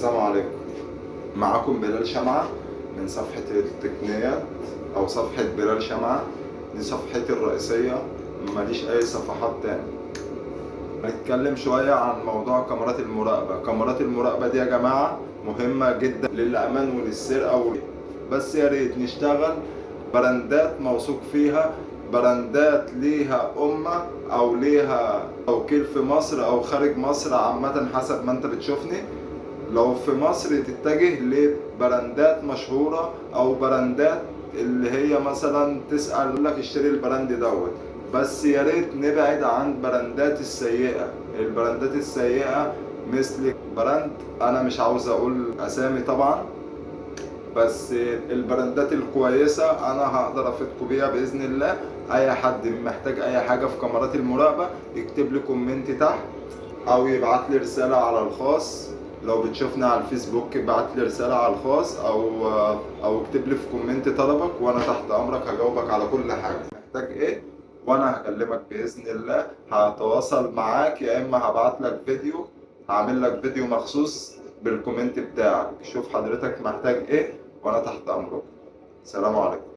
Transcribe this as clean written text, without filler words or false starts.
السلام عليكم. معاكم بلال شمعة من صفحة التقنيات أو صفحة بلال شمعة. دي صفحتي الرئيسية، ماليش أي صفحات تاني. هنتكلم شوية عن موضوع كاميرات المراقبة. كاميرات المراقبة دي يا جماعة مهمة جدا للأمان وللسرقة بس يا ريت نشتغل براندات موثوق فيها، براندات ليها أمة أو ليها توكيل في مصر أو خارج مصر عامة حسب ما أنت بتشوفني. لو في مصر تتجه لبراندات مشهورة او براندات اللي هي مثلا تسأل يقول لك اشتري البراند دوت. بس يا ريت نبعد عن براندات السيئة. البراندات السيئة مثل براند، انا مش عاوز اقول اسامي طبعا، بس البراندات الكويسة انا هقدر افيدكم بيها باذن الله. اي حد محتاج اي حاجة في كاميرات المراقبة يكتب لي كومنت تحت او يبعت لي رسالة على الخاص. لو بتشوفني على الفيسبوك ابعت لي رسالة على الخاص او اكتب لي في كومنت طلبك وانا تحت امرك هجاوبك على كل حاجة محتاج ايه، وانا هكلمك باذن الله. هتواصل معاك يا اما هبعت لك فيديو، هعمل لك فيديو مخصوص بالكومنت بتاعك. شوف حضرتك محتاج ايه وانا تحت امرك. سلام عليكم.